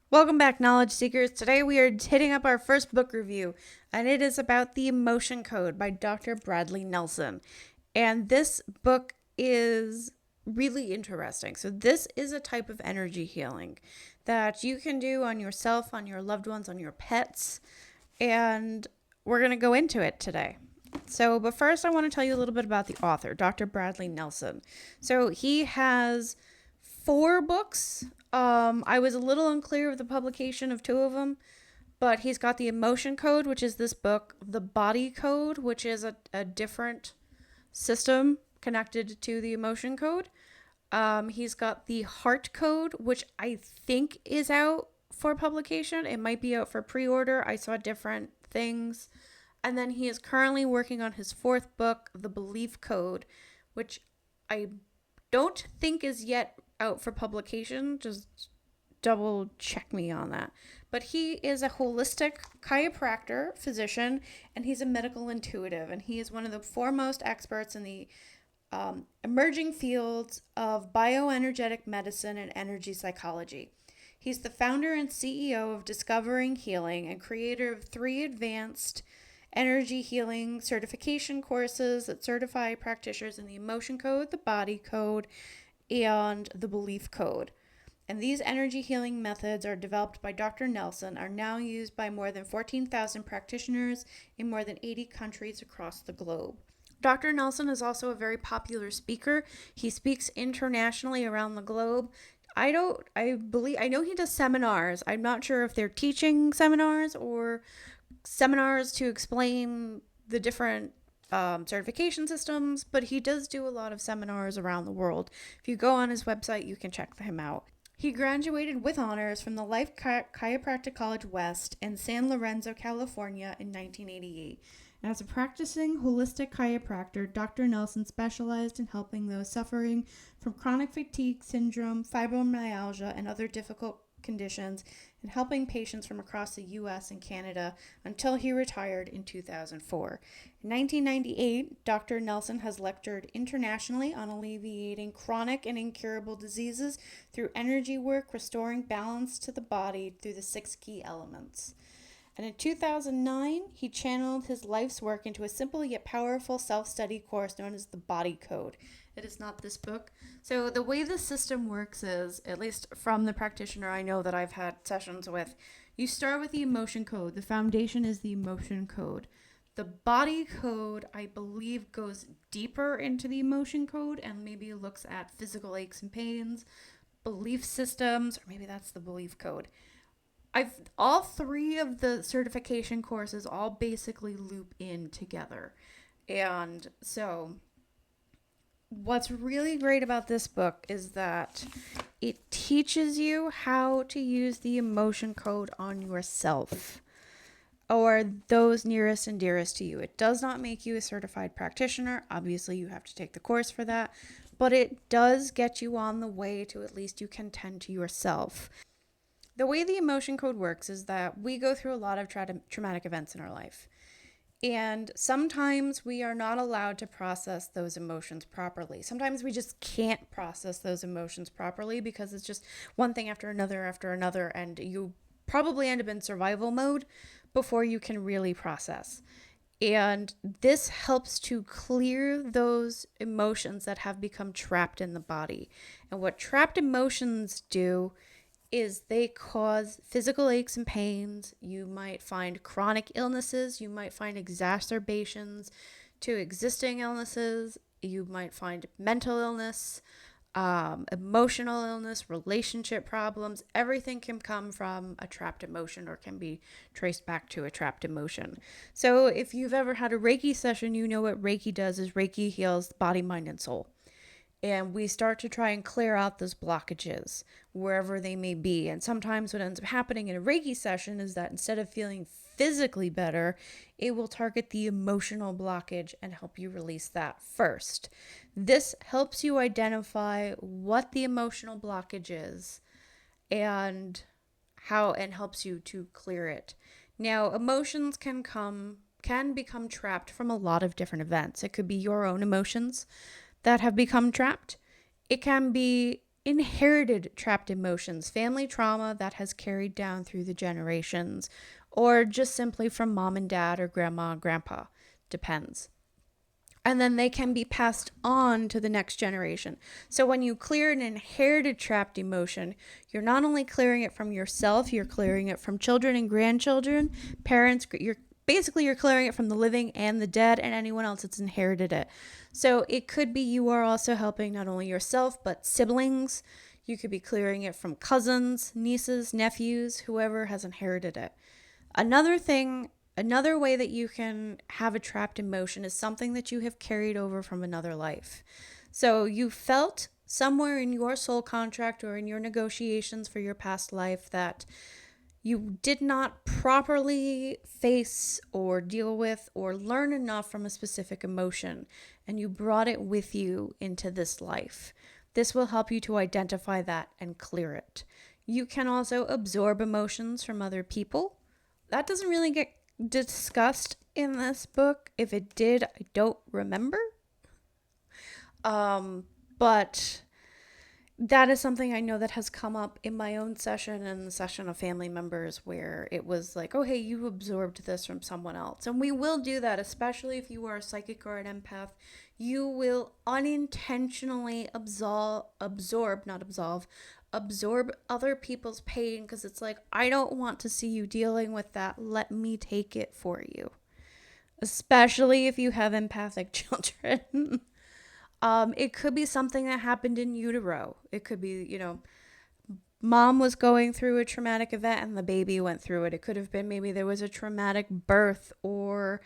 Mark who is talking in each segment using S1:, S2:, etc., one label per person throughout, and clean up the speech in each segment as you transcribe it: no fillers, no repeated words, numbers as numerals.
S1: Welcome back, Knowledge Seekers. Today we are hitting up our first book review, and it is about The Emotion Code by Dr. Bradley Nelson. And this book is really interesting. So, this is a type of energy healing that you can do on yourself, on your loved ones, on your pets, and we're going to go into it today. But first, I want to tell you a little bit about the author, Dr. Bradley Nelson. So, he has 4 books. I was a little unclear of the publication of 2 of them, but he's got the Emotion Code, which is this book, the Body Code, which is a different system connected to the Emotion Code. He's got the Heart Code, which I think is out for publication. It might be out for pre-order. I saw different things. And then he is currently working on his 4th book, The Belief Code, which I don't think is yet out for publication. Just double check me on that. But he is a holistic chiropractor, physician, and he's a medical intuitive. And he is one of the foremost experts in the emerging fields of bioenergetic medicine and energy psychology. He's the founder and CEO of Discovering Healing and creator of 3 advanced energy healing certification courses that certify practitioners in the Emotion Code, the Body Code, and the Belief Code. And these energy healing methods are developed by Dr. Nelson, are now used by more than 14,000 practitioners in more than 80 countries across the globe. Dr. Nelson is also a very popular speaker. He speaks internationally around the globe. I know he does seminars. I'm not sure if they're teaching seminars or seminars to explain the different certification systems, but he does do a lot of seminars around the world. If you go on his website, you can check him out. He graduated with honors from the Life Chiropractic College West in San Lorenzo, California in 1988. And as a practicing holistic chiropractor, Dr. Nelson specialized in helping those suffering from chronic fatigue syndrome, fibromyalgia, and other difficult conditions, and helping patients from across the U.S. and Canada until he retired in 2004. In 1998, Dr. Nelson has lectured internationally on alleviating chronic and incurable diseases through energy work, restoring balance to the body through the 6 key elements. And in 2009, he channeled his life's work into a simple yet powerful self-study course known as the Body Code. It is not this book. So the way the system works is, at least from the practitioner I know that I've had sessions with, you start with the Emotion Code. The foundation is the Emotion Code. The Body Code, I believe, goes deeper into the Emotion Code and maybe looks at physical aches and pains, belief systems, or maybe that's the Belief Code. All 3 of the certification courses all basically loop in together. And so what's really great about this book is that it teaches you how to use the Emotion Code on yourself or those nearest and dearest to you. It does not make you a certified practitioner. Obviously, you have to take the course for that, but it does get you on the way to at least you can tend to yourself. The way the Emotion Code works is that we go through a lot of traumatic events in our life. And sometimes we are not allowed to process those emotions properly. Sometimes we just can't process those emotions properly because it's just one thing after another, and you probably end up in survival mode before you can really process. And this helps to clear those emotions that have become trapped in the body. And what trapped emotions do is they cause physical aches and pains. You might find chronic illnesses. You might find exacerbations to existing illnesses. You might find mental illness, emotional illness, relationship problems. Everything can come from a trapped emotion or can be traced back to a trapped emotion. So if you've ever had a Reiki session, you know what Reiki does is Reiki heals body, mind, and soul. And we start to try and clear out those blockages wherever they may be. And sometimes what ends up happening in a Reiki session is that instead of feeling physically better, it will target the emotional blockage and help you release that first. This helps you identify what the emotional blockage is and helps you to clear it. Now, emotions can become trapped from a lot of different events. It could be your own emotions that have become trapped. It can be inherited trapped emotions, family trauma that has carried down through the generations, or just simply from mom and dad or grandma and grandpa. Depends. And then they can be passed on to the next generation. So when you clear an inherited trapped emotion, you're not only clearing it from yourself, you're clearing it from children and grandchildren, parents, you're clearing it from the living and the dead and anyone else that's inherited it. So it could be you are also helping not only yourself, but siblings. You could be clearing it from cousins, nieces, nephews, whoever has inherited it. Another way that you can have a trapped emotion is something that you have carried over from another life. So you felt somewhere in your soul contract or in your negotiations for your past life that you did not properly face or deal with or learn enough from a specific emotion, and you brought it with you into this life. This will help you to identify that and clear it. You can also absorb emotions from other people. That doesn't really get discussed in this book. If it did, I don't remember. But that is something I know that has come up in my own session and the session of family members where it was like, oh, hey, you absorbed this from someone else. And we will do that, especially if you are a psychic or an empath. You will unintentionally absorb other people's pain because it's like, I don't want to see you dealing with that. Let me take it for you. Especially if you have empathic children. It could be something that happened in utero. It could be, mom was going through a traumatic event and the baby went through it. It could have been maybe there was a traumatic birth or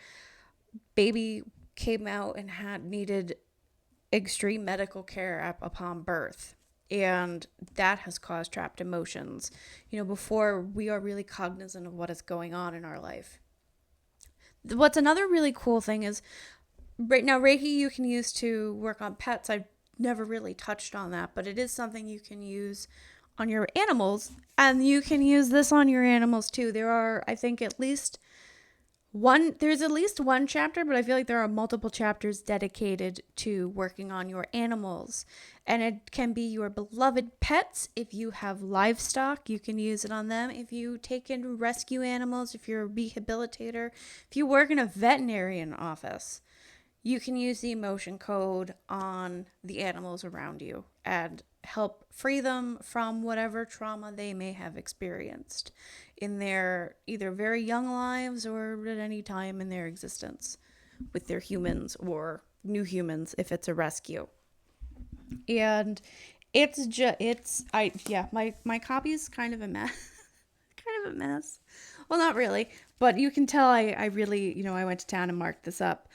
S1: baby came out and had needed extreme medical care upon birth. And that has caused trapped emotions, before we are really cognizant of what is going on in our life. What's another really cool thing is right now, Reiki you can use to work on pets. I've never really touched on that, but it is something you can use on your animals, and you can use this on your animals too. There are, I think, there's at least one chapter, but I feel like there are multiple chapters dedicated to working on your animals. And it can be your beloved pets. If you have livestock, you can use it on them. If you take in rescue animals, if you're a rehabilitator, if you work in a veterinarian office, you can use the emotion code on the animals around you and help free them from whatever trauma they may have experienced in their either very young lives or at any time in their existence with their humans or new humans if it's a rescue. And my copy's kind of a mess. Kind of a mess. Well, not really, but you can tell I really, I went to town and marked this up.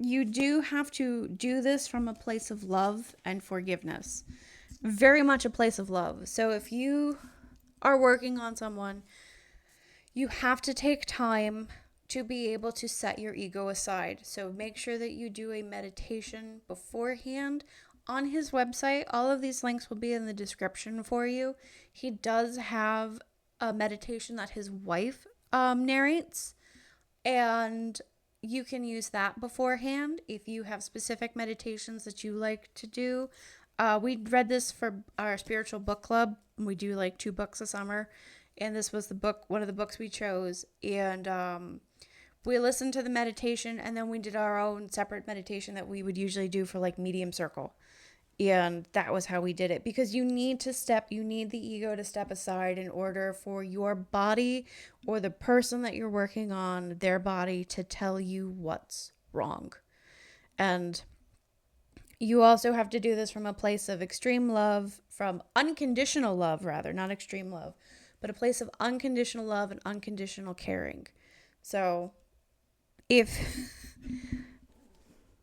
S1: You do have to do this from a place of love and forgiveness. Very much a place of love. So if you are working on someone, you have to take time to be able to set your ego aside. So make sure that you do a meditation beforehand. On his website, all of these links will be in the description for you. He does have a meditation that his wife narrates, and you can use that beforehand if you have specific meditations that you like to do. We read this for our spiritual book club. We do like 2 books a summer, and this was one of the books we chose. And we listened to the meditation, and then we did our own separate meditation that we would usually do for like medium circle. And that was how we did it, because you need the ego to step aside in order for your body or the person that you're working on, their body, to tell you what's wrong. And you also have to do this from a place of extreme love, from unconditional love, rather, not extreme love, but a place of unconditional love and unconditional caring. So if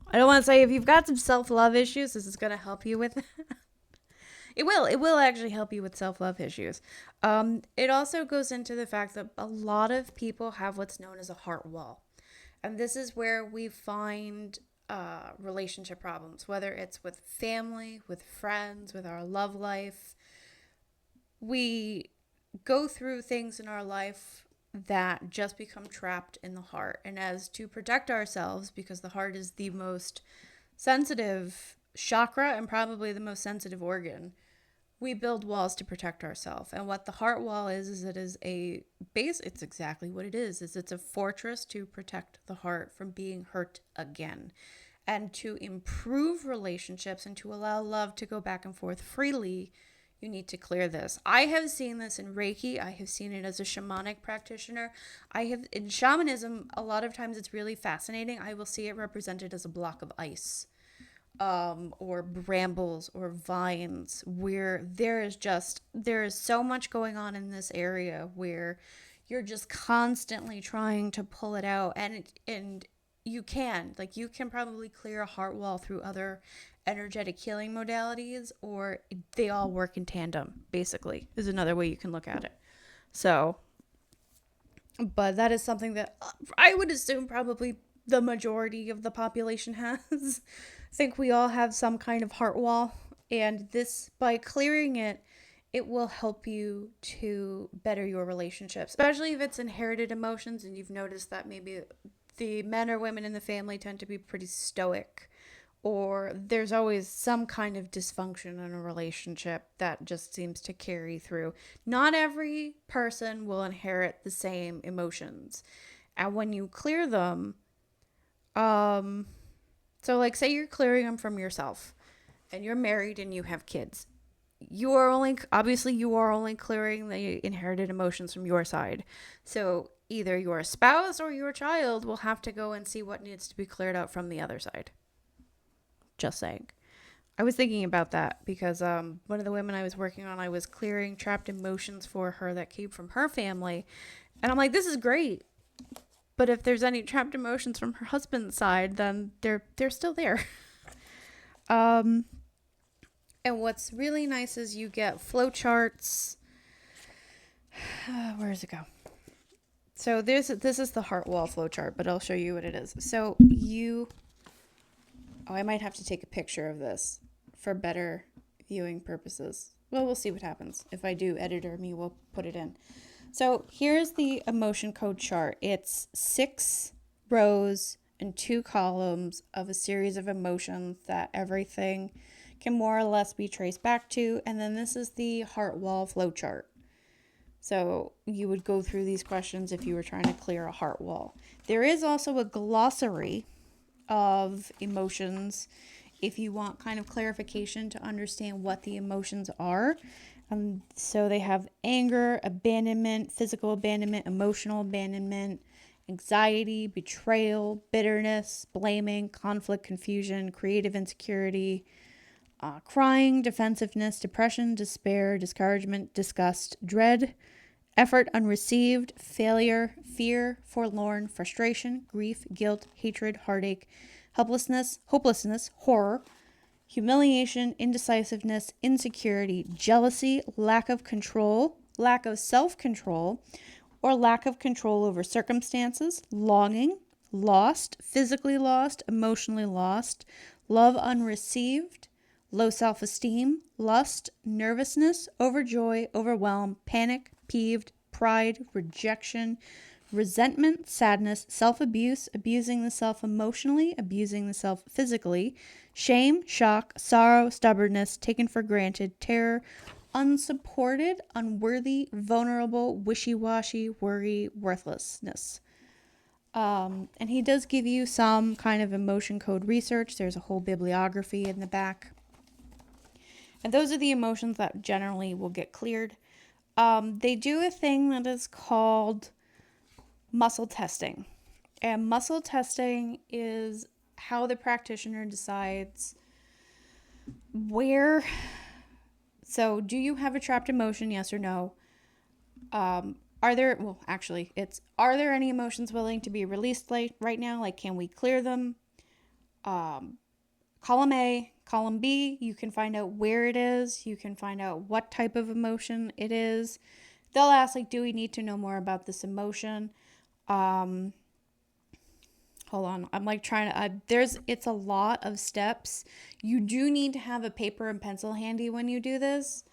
S1: I don't want to say if you've got some self-love issues, this is going to help you with that. It will actually help you with self-love issues. It also goes into the fact that a lot of people have what's known as a heart wall. And this is where we find relationship problems, whether it's with family, with friends, with our love life. We go through things in our life that just become trapped in the heart. And as to protect ourselves, because the heart is the most sensitive chakra and probably the most sensitive organ, we build walls to protect ourselves. And what the heart wall is it is a base. It's exactly what it is it's a fortress to protect the heart from being hurt again, and to improve relationships and to allow love to go back and forth freely. You need to clear this. I have seen this in Reiki. I have seen it as a shamanic practitioner. I have in shamanism, a lot of times it's really fascinating. I will see it represented as a block of ice, or brambles or vines, where there is so much going on in this area where you're just constantly trying to pull it out. And you can probably clear a heart wall through other energetic healing modalities, or they all work in tandem, basically, is another way you can look at it. So, but that is something that I would assume probably the majority of the population has. I think we all have some kind of heart wall, and this, by clearing it, it will help you to better your relationships, especially if it's inherited emotions and you've noticed that maybe the men or women in the family tend to be pretty stoic, or there's always some kind of dysfunction in a relationship that just seems to carry through. Not every person will inherit the same emotions. And when you clear them, so like say you're clearing them from yourself and you're married and you have kids. You are only clearing the inherited emotions from your side. So either your spouse or your child will have to go and see what needs to be cleared out from the other side. Just saying. I was thinking about that because one of the women I was working on, I was clearing trapped emotions for her that came from her family. And I'm like, this is great. But if there's any trapped emotions from her husband's side, then they're still there. And what's really nice is you get flowcharts. Where does it go? So this is the heart wall flowchart, but I'll show you what it is. So I might have to take a picture of this for better viewing purposes. Well, we'll see what happens. If I do, editor me will put it in. So here's the emotion code chart. It's 6 rows and 2 columns of a series of emotions that everything can more or less be traced back to. And then this is the heart wall flow chart. So you would go through these questions if you were trying to clear a heart wall. There is also a glossary of emotions if you want kind of clarification to understand what the emotions are. So they have anger, abandonment, physical abandonment, emotional abandonment, anxiety, betrayal, bitterness, blaming, conflict, confusion, creative insecurity, crying, defensiveness, depression, despair, discouragement, disgust, dread, effort unreceived, failure, fear, forlorn, frustration, grief, guilt, hatred, heartache, helplessness, hopelessness, horror, humiliation, indecisiveness, insecurity, jealousy, lack of control, lack of self-control, or lack of control over circumstances, longing, lost, physically lost, emotionally lost, love unreceived, low self-esteem, lust, nervousness, overjoy, overwhelm, panic, peeved, pride, rejection, resentment, sadness, self-abuse, abusing the self emotionally, abusing the self physically, shame, shock, sorrow, stubbornness, taken for granted, terror, unsupported, unworthy, vulnerable, wishy-washy, worry, worthlessness. And he does give you some kind of emotion code research. There's a whole bibliography in the back. And those are the emotions that generally will get cleared. They do a thing that is called muscle testing. And muscle testing is how the practitioner decides where. So, do you have a trapped emotion? Yes or no? Are there any emotions willing to be released right now? Like, can we clear them? Column A, column B, you can find out where it is. You can find out what type of emotion it is. They'll ask, like, do we need to know more about this emotion? Hold on. I'm like trying to, it's a lot of steps. You do need to have a paper and pencil handy when you do this.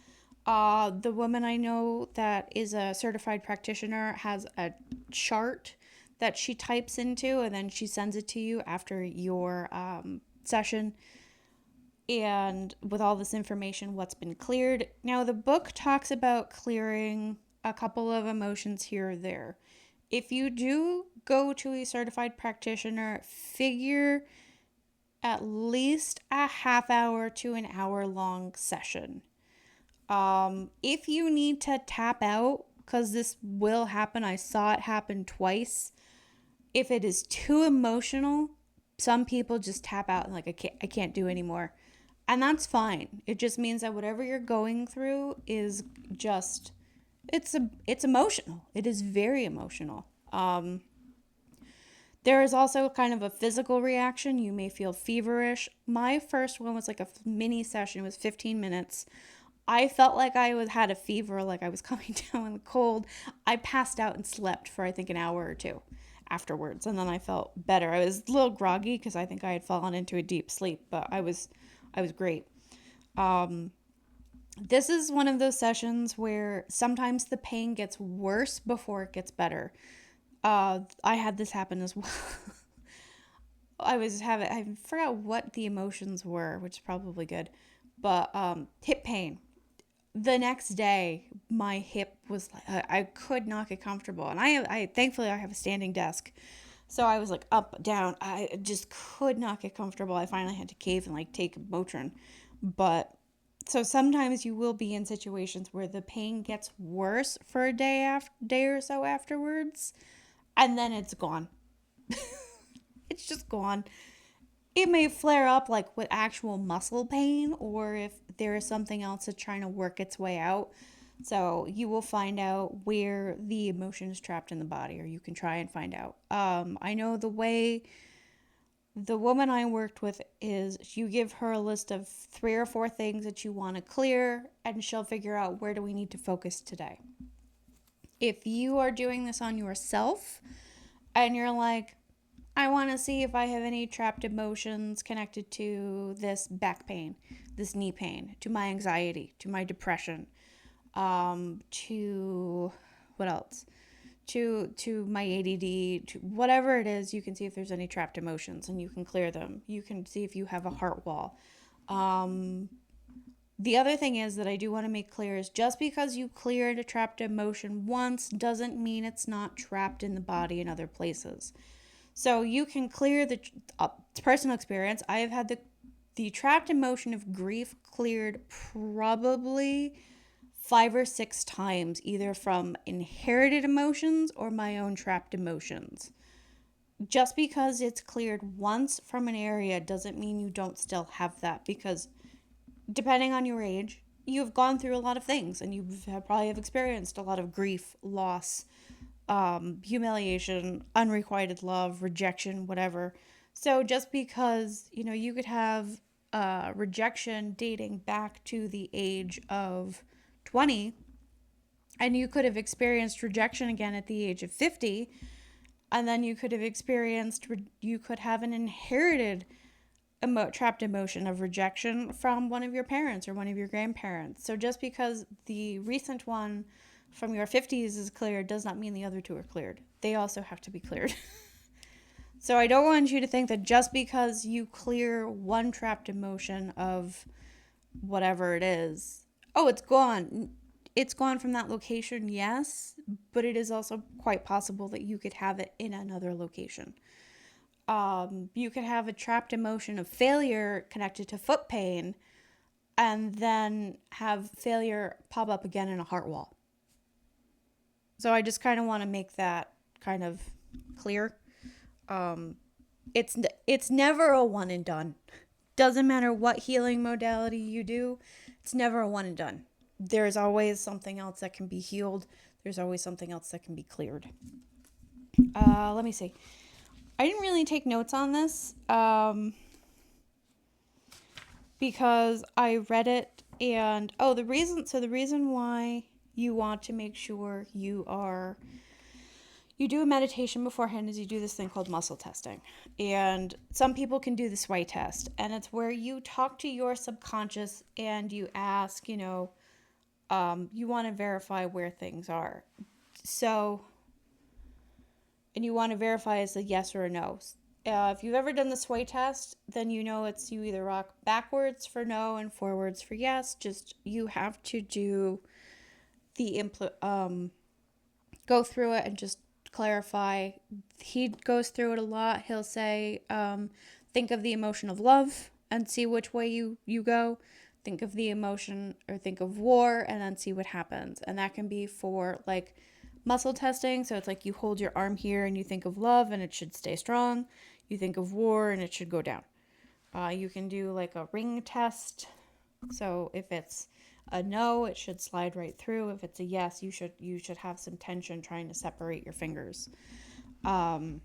S1: The woman I know that is a certified practitioner has a chart that she types into, and then she sends it to you after your session. and with all this information, what's been cleared. Now, the book talks about clearing a couple of emotions here or there. If you do go to a certified practitioner, figure at least a half hour to an hour long session. If you need to tap out, because this will happen, I saw it happen twice. If it is too emotional, some people just tap out and like I can't do anymore. And that's fine. It just means that whatever you're going through is just it's emotional. It is very emotional. There is also kind of a physical reaction. You may feel feverish. My first one was like a mini session. It was 15 minutes. I felt like had a fever, like I was coming down with a cold. I passed out and slept for I think an hour or two afterwards, and then I felt better. I was a little groggy because I think I had fallen into a deep sleep, but I was great. This is one of those sessions where sometimes the pain gets worse before it gets better. I had this happen as well. I forgot what the emotions were, which is probably good, but hip pain. The next day, my hip was like I could not get comfortable, and I thankfully I have a standing desk, so I was like up down. I just could not get comfortable. I finally had to cave and like take Motrin, but so sometimes you will be in situations where the pain gets worse for a day or so afterwards, and then it's gone. It's just gone. It may flare up like with actual muscle pain, or if there is something else that's trying to work its way out. So you will find out where the emotion is trapped in the body, or you can try and find out. I know the way the woman I worked with is you give her a list of 3 or 4 things that you want to clear, and she'll figure out where do we need to focus today. If you are doing this on yourself and you're like, I want to see if I have any trapped emotions connected to this back pain, this knee pain, to my anxiety, to my depression, to what else? To my ADD, to whatever it is, you can see if there's any trapped emotions and you can clear them. You can see if you have a heart wall. The other thing is that I do want to make clear is just because you cleared a trapped emotion once doesn't mean it's not trapped in the body in other places. So you can clear the personal experience. I have had the trapped emotion of grief cleared probably 5 or 6 times, either from inherited emotions or my own trapped emotions. Just because it's cleared once from an area doesn't mean you don't still have that, because depending on your age, you've gone through a lot of things and you probably have experienced a lot of grief, loss, humiliation, unrequited love, rejection, whatever. So just because, you could have rejection dating back to the age of 20, and you could have experienced rejection again at the age of 50, and then you could have an inherited trapped emotion of rejection from one of your parents or one of your grandparents. So just because the recent one from your 50s is cleared does not mean the other 2 are cleared. They also have to be cleared. So I don't want you to think that just because you clear one trapped emotion of whatever it is, oh, it's gone. It's gone from that location, yes, but it is also quite possible that you could have it in another location. You could have a trapped emotion of failure connected to foot pain and then have failure pop up again in a heart wall. So I just kind of want to make that kind of clear. It's never a one and done. Doesn't matter what healing modality you do, it's never a one and done. There's always something else that can be healed. There's always something else that can be cleared. Let me see. I didn't really take notes on this because I read it and the reason why you want to make sure you do a meditation beforehand is you do this thing called muscle testing. And some people can do the sway test, and it's where you talk to your subconscious and you ask, you want to verify where things are. So, and you want to verify as a yes or a no. If you've ever done the sway test, then you know it's you either rock backwards for no and forwards for yes. Just you have to do the go through it and just clarify. He goes through it a lot. He'll say, think of the emotion of love and see which way you go. Think of the emotion or think of war and then see what happens. And that can be for like muscle testing. So it's like you hold your arm here and you think of love and it should stay strong. You think of war and it should go down. You can do like a ring test. So if it's a no, it should slide right through. If it's a yes, you should have some tension trying to separate your fingers. When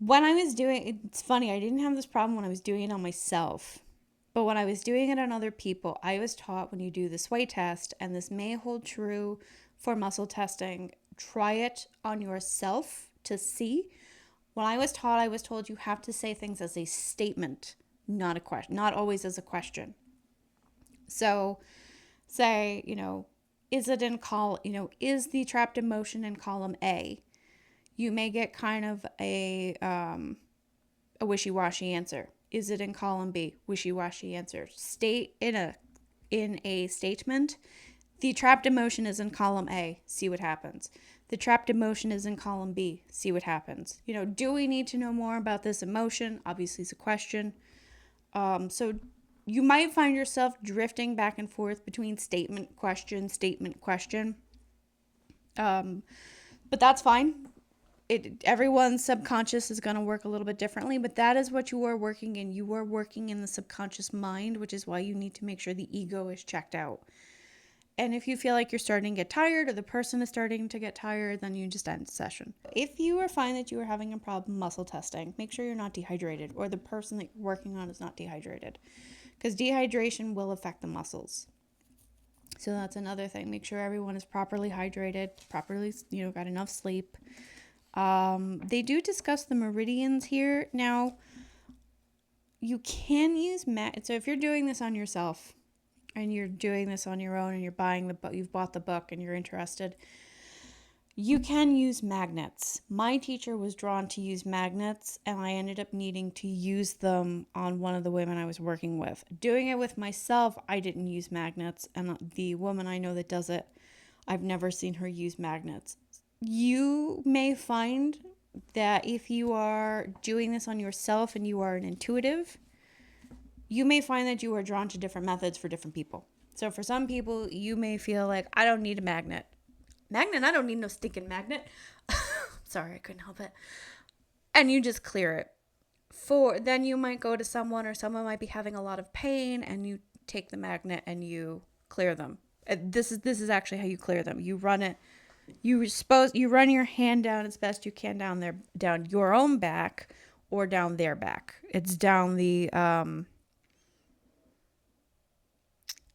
S1: I was doing it's funny, I didn't have this problem when I was doing it on myself. But when I was doing it on other people, I was taught when you do the sway test, and this may hold true for muscle testing, try it on yourself to see. When I was taught, I was told you have to say things as a statement, not a question, not always as a question. So say, is it in is the trapped emotion in column A? You may get kind of a wishy-washy answer. Is it in column B? Wishy-washy answer. State in a statement, the trapped emotion is in column A. See what happens. The trapped emotion is in column B. See what happens. Do we need to know more about this emotion? Obviously, it's a question. So you might find yourself drifting back and forth between statement, question, statement, question. But that's fine. Everyone's subconscious is going to work a little bit differently, but that is what you are working in. You are working in the subconscious mind, which is why you need to make sure the ego is checked out. And if you feel like you're starting to get tired or the person is starting to get tired, then you just end the session. If you find that you are having a problem muscle testing, make sure you're not dehydrated or the person that you're working on is not dehydrated, because dehydration will affect the muscles. So that's another thing. Make sure everyone is properly hydrated, properly, got enough sleep. They do discuss the meridians here. Now, you can use so if you're doing this on yourself and you're doing this on your own and you're buying the book, you've bought the book and you're interested, you can use magnets. My teacher was drawn to use magnets, and I ended up needing to use them on one of the women I was working with. Doing it with myself, I didn't use magnets, and the woman I know that does it, I've never seen her use magnets. You may find that if you are doing this on yourself and you are an intuitive, you may find that you are drawn to different methods for different people. So for some people, you may feel like, I don't need a magnet. I don't need no stinking magnet. Sorry, I couldn't help it. And you just clear it. Then you might go to someone, or someone might be having a lot of pain, and you take the magnet and you clear them. This is actually how you clear them. You run it. You run your hand down as best you can down your own back or down their back. It's down the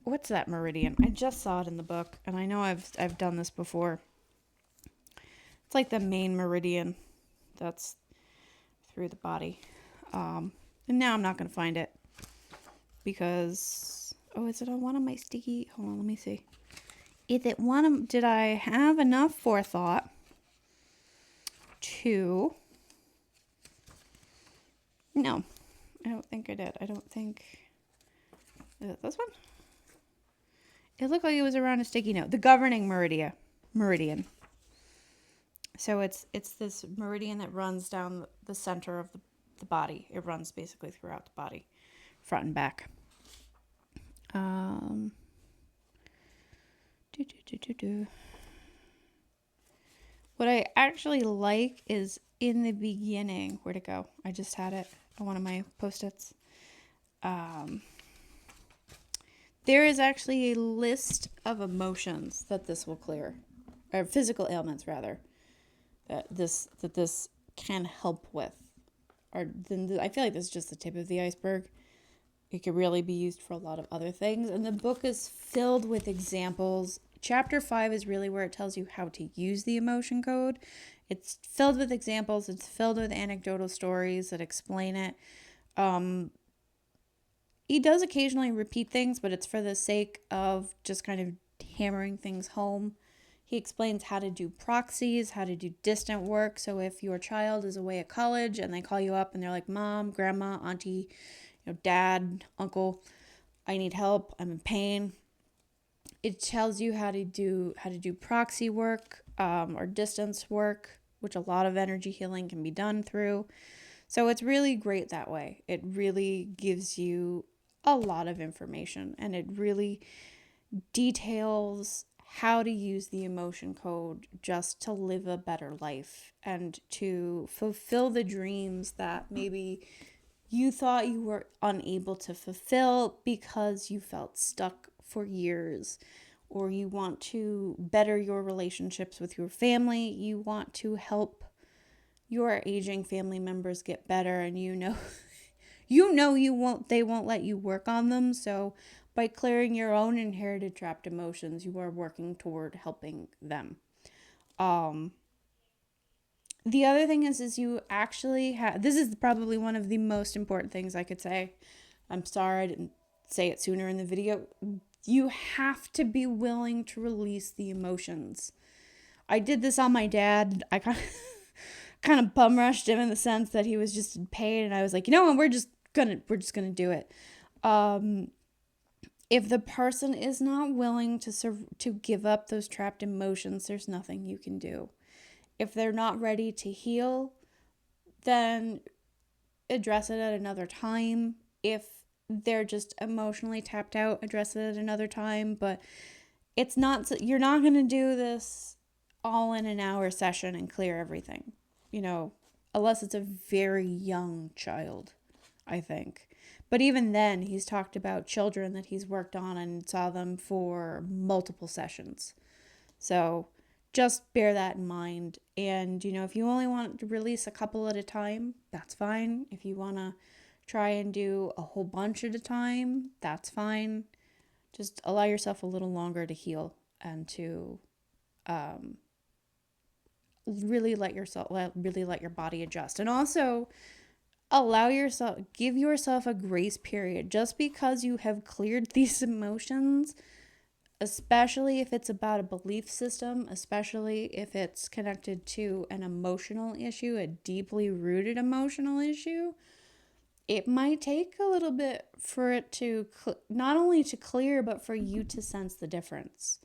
S1: what's that meridian? I just saw it in the book, and I know I've done this before. It's like the main meridian that's through the body. And now I'm not going to find it because is it on one of my sticky? Hold on, let me see. Did I have enough forethought to? No, I don't think I did. I don't think. Is it this one? It looked like it was around a sticky note. The governing meridian. So it's this meridian that runs down the center of the body. It runs basically throughout the body, front and back. What I actually like is in the beginning. Where'd it go? I just had it on one of my Post-its. There is actually a list of emotions that this will clear, or physical ailments rather, that this can help with. I feel like this is just the tip of the iceberg. It could really be used for a lot of other things, and the book is filled with examples. Chapter 5 is really where it tells you how to use the emotion code. It's filled with examples. It's filled with anecdotal stories that explain it. He does occasionally repeat things, but it's for the sake of just kind of hammering things home. He explains how to do proxies, how to do distant work. So if your child is away at college and they call you up and they're like, Mom, Grandma, Auntie, Dad, Uncle, I need help, I'm in pain. It tells you how to do proxy work, or distance work, which a lot of energy healing can be done through. So it's really great that way. It really gives you a lot of information, and it really details how to use the emotion code just to live a better life and to fulfill the dreams that maybe you thought you were unable to fulfill because you felt stuck for years, or you want to better your relationships with your family, you want to help your aging family members get better, and they won't let you work on them. So by clearing your own inherited trapped emotions, you are working toward helping them. The other thing is you actually have, this is probably one of the most important things I could say. I'm sorry I didn't say it sooner in the video. You have to be willing to release the emotions. I did this on my dad. I kind of bum rushed him in the sense that he was just in pain, and I was like, we're just gonna do it. If the person is not willing to give up those trapped emotions, there's nothing you can do. If they're not ready to heal, then address it at another time. If they're just emotionally tapped out, address it at another time. But you're not going to do this all in an hour session and clear everything, unless it's a very young child, I think. But even then, he's talked about children that he's worked on and saw them for multiple sessions. So just bear that in mind. And, if you only want to release a couple at a time, that's fine. If you want to try and do a whole bunch at a time, that's fine. Just allow yourself a little longer to heal and to really let your body adjust. And also give yourself a grace period. Just because you have cleared these emotions, especially if it's about a belief system, especially if it's connected to an emotional issue, a deeply rooted emotional issue, it might take a little bit for it to not only to clear, but for you to sense the difference.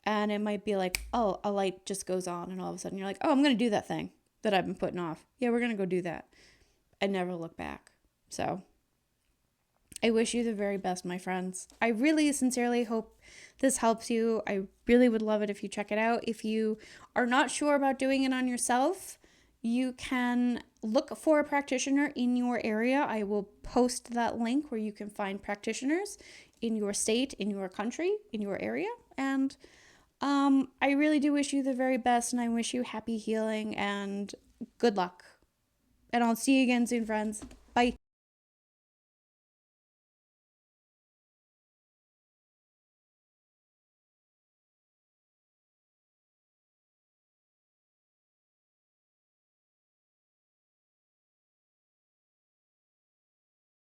S1: And it might be like, oh, a light just goes on, and all of a sudden you're like, oh, I'm going to do that thing that I've been putting off. Yeah, we're going to go do that. And never look back. So I wish you the very best, my friends. I really sincerely hope this helps you. I really would love it if you check it out. If you are not sure about doing it on yourself, you can look for a practitioner in your area. I will post that link where you can find practitioners in your state, in your country, in your area. And I really do wish you the very best, and I wish you happy healing and good luck. And I'll see you again soon, friends. Bye.